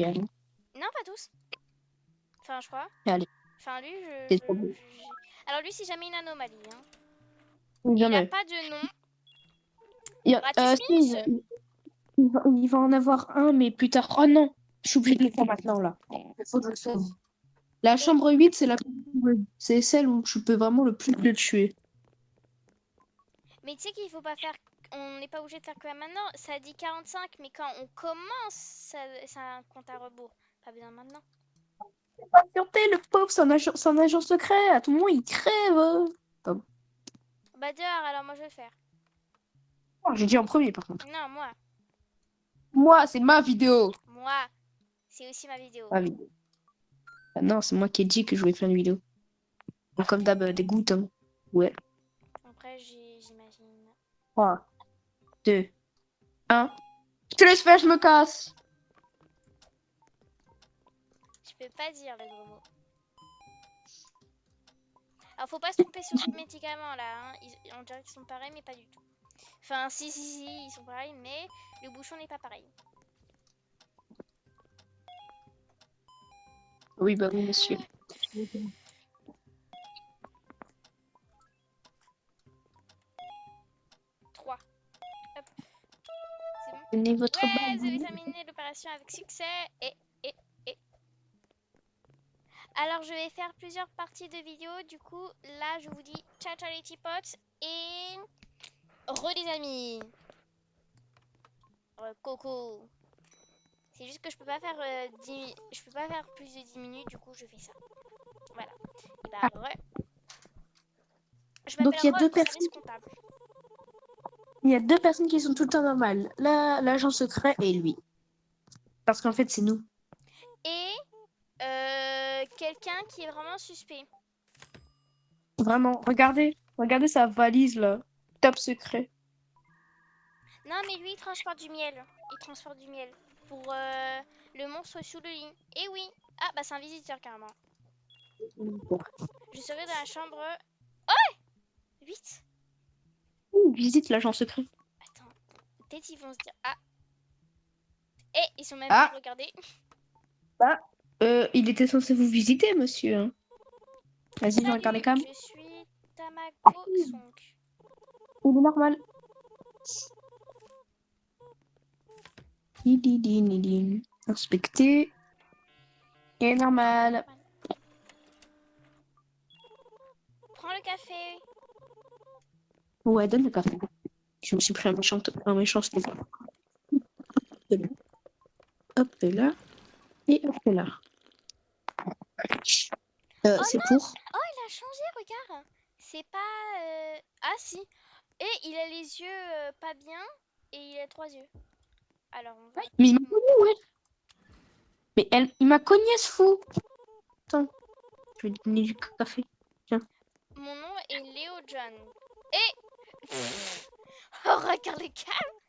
gagne. Non, pas tous. Enfin, je crois. Allez, Enfin, lui, c'est trop beau. Alors, lui, c'est jamais une anomalie. Hein. Jamais. Il n'a pas de nom. Si, il va en avoir un, mais plus tard. Oh non, je suis obligée de le faire maintenant, là. Il faut que je le sauve. La chambre 8, c'est celle où je peux vraiment le plus le tuer. Mais tu sais qu'il faut pas faire. On n'est pas obligé de faire que maintenant. Ça dit 45, mais quand on commence, ça compte à rebours. Pas besoin maintenant. Patientez, le pauvre, c'est un agent secret. À tout moment, il crève. Bah, dehors, alors moi je vais le faire. Oh, j'ai dit en premier, par contre. Non, moi. Moi, c'est ma vidéo. Moi. C'est aussi ma vidéo. Ma vidéo. Ah non, c'est moi qui ai dit que je voulais faire une vidéo. Donc, comme d'hab, des gouttes. Hein. Ouais. Après, j'imagine. 3, 2, 1. Je te laisse faire, je me casse. Je peux pas dire le gros mot. Alors, faut pas se tromper sur ce médicament là. Hein. On dirait qu'ils sont pareils, mais pas du tout. Enfin, si, ils sont pareils, mais le bouchon n'est pas pareil. Oui, bah oui, monsieur. 3. Hop. C'est bon. Tenez votre Ouais, balle. vous avez terminé l'opération avec succès. Et. Alors, je vais faire plusieurs parties de vidéo. Du coup, là, je vous dis ciao, ciao les petits potes. Et. Re les amis. Coco. C'est juste que je peux pas faire je peux pas faire plus de 10 minutes, du coup je fais ça. Voilà. Et bah re. Je Donc il y a m'appelle deux Re, personnes. service comptable. Il y a deux personnes qui sont tout le temps normales. L'agent secret et lui. Parce qu'en fait, c'est nous. Et quelqu'un qui est vraiment suspect. Vraiment, regardez sa valise là. Top secret. Non mais lui il transporte du miel. Il transporte du miel. Pour le monstre sous le lit. Et oui. Ah bah c'est un visiteur carrément. Je serai dans la chambre. Oh 8. Visite l'agent secret. Attends. Peut-être ils vont se dire. Ah. Et ils sont même pas regardés. Bah, il était censé vous visiter, monsieur. Hein. Vas-y, je regarde les cams. Je suis Tamako Sonk. Il est normal. Inspecter. Il est normal. Prends le café. Ouais, donne le café. Je me suis pris un méchant Stéphane. Hop là. Et hop là. Oh c'est non. pour. Oh, il a changé, regarde. C'est pas... Ah si. Et il a les yeux pas bien. Et il a 3 yeux. Alors on va... Mais il m'a cogné, ouais. Mais il m'a cogné, ce fou. Attends. Je vais lui donner du café. Tiens. Mon nom est Léo John. Et... Oh, regarde les calmes.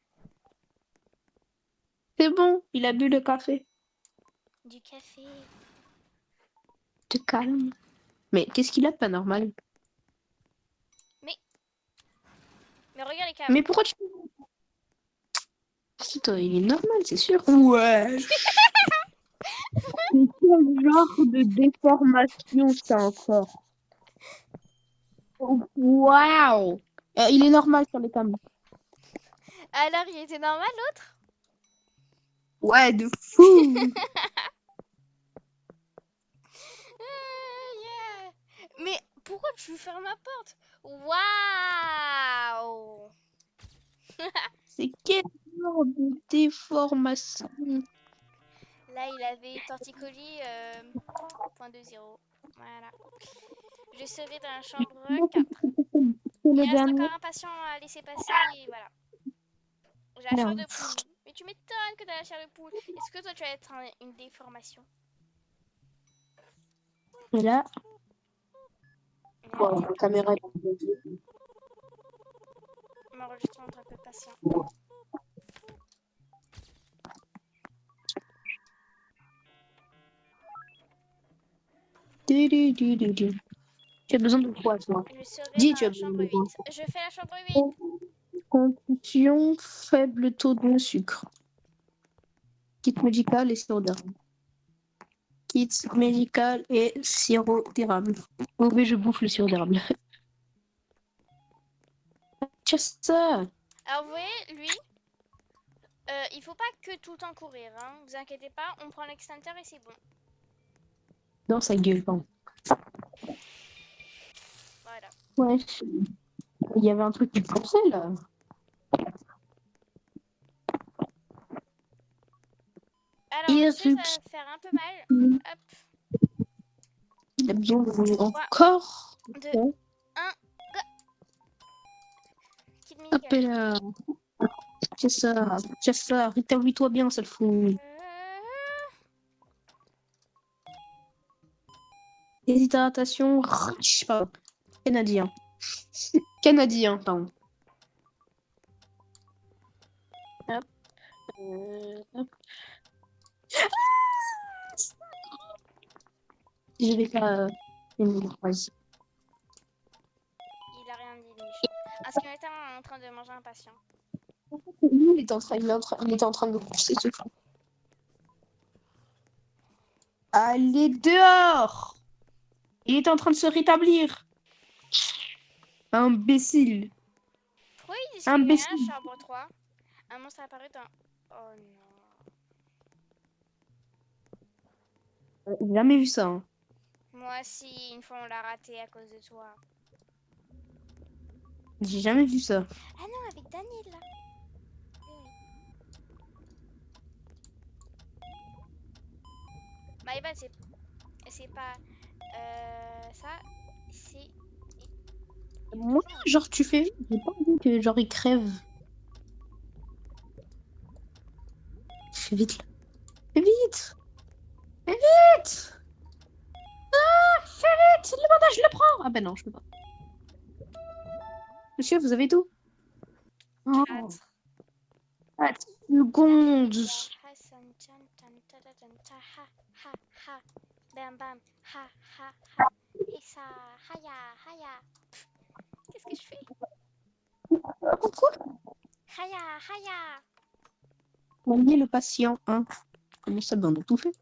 C'est bon, il a bu le café. Du café. Te calme. Mais qu'est-ce qu'il a de pas normal? Mais regarde les calmes. Mais pourquoi tu... Toi, il est normal, c'est sûr. Ouais. C'est quel genre de déformation ça encore? Waouh. Il est normal sur les cams. Alors il était normal l'autre? Ouais, de fou. Yeah. Mais pourquoi tu fermes la porte? Waouh. C'est quel genre de déformation? Là, il avait torticolis 0.20. Voilà. Je serai dans la chambre 4. Il reste encore un patient à laisser passer et voilà. J'ai la chair de poule. Mais tu m'étonnes que tu as la chair de poule. Est-ce que toi, tu vas être une déformation? Et là... Wow, la caméra... M'enregistre entre un peu de patient. Tu as besoin de quoi, toi? Je serai Dis, dans tu as la besoin chambre de 8. quoi? Je fais la chambre 8. Constitution, faible taux de sucre. Kit médical et sirop d'érable. Kit médical et sirop d'érable. Oh, mais je bouffe le sirop d'érable. Qu'est-ce que ça? Alors, vous voyez, lui, il faut pas que tout le temps courir, hein. Vous inquiétez pas, on prend l'extincteur et c'est bon. Dans sa gueule, pardon. Voilà. Ouais. Il y avait un truc qui poussait là. Alors, je sais, ça va faire un peu mal. Hop. Il a besoin de encore. 2, 1, go. Kit Hop médical. là. C'est ça. Rétablis-toi bien, sale fou. Déshydratation. Pardon. Canadien. Canadien, pardon. Hop. Hop. Je vais pas. Vas-y. Il a rien dit, le méchant. Un squelette est en train de manger un patient. Il était en train de pousser ce fou. Allez dehors! Il était en train de se rétablir. Imbécile. Pourquoi il dit qu'il y a un Imbécile. chambre 3? Un monstre apparu dans... Oh non. J'ai jamais vu ça. Hein. Moi aussi, une fois on l'a raté à cause de toi. J'ai jamais vu ça. Ah non, avec Daniel là. Oui. My bad, c'est pas ça, c'est... Moi, genre, tu fais vite. J'ai pas envie que genre il crève. Fais vite là. Fais vite! Fais vite! Ah, fais vite! Le bandage, je le prends! Ah ben non, je peux pas. Monsieur, vous avez tout? Oh. 4 secondes. Bam bam, ha ha ha, Hissa, haya, haya. Qu'est-ce que je fais? Pourquoi? Haya, haya. Manier le patient, hein. Comment ça, ben on a tout fait.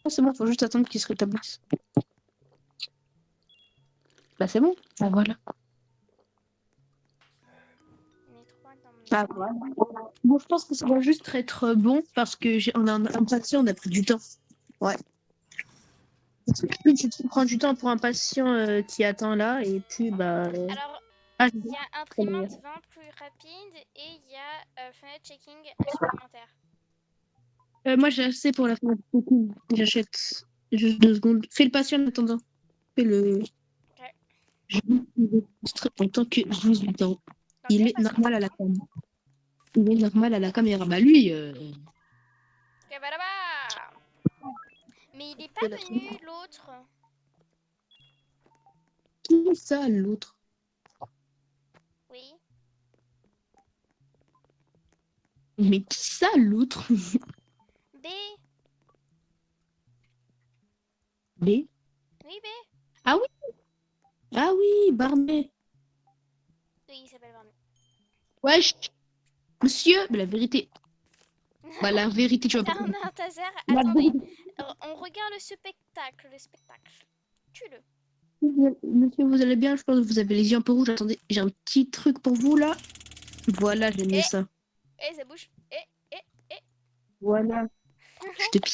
Ah, c'est bon, faut juste attendre qu'il se rétablisse. Bah c'est bon. Ah voilà. Ah voilà. Bon, je pense que ça va juste être bon parce que on a un patient, on a pris du temps. Ouais. Plus tu prends du temps pour un patient qui attend là et puis bah. Alors, Ah, il y a imprimante 20 plus rapide et il y a fenêtre checking supplémentaire. moi j'ai assez pour la fin. J'achète. Juste 2 secondes. Fais le patient en attendant. Fais le. Okay. En tant que 18 ans. Il est normal à la caméra. Il est normal à la caméra. Bah lui. Mais il est pas venu l'autre. Qui est ça l'autre? Oui. Mais qui ça l'autre? B. B? Oui, B. Ah oui! Ah oui, Barnet. Oui, il s'appelle Barnet. Wesh! Monsieur, mais la vérité. Bah la vérité, tu vas pas. On a un taser. Attendez. On regarde le spectacle. Tue-le. Monsieur, vous allez bien? Je pense que vous avez les yeux un peu rouges. Attendez, j'ai un petit truc pour vous là. Voilà, j'ai mis ça. Ça bouge. Voilà. Je te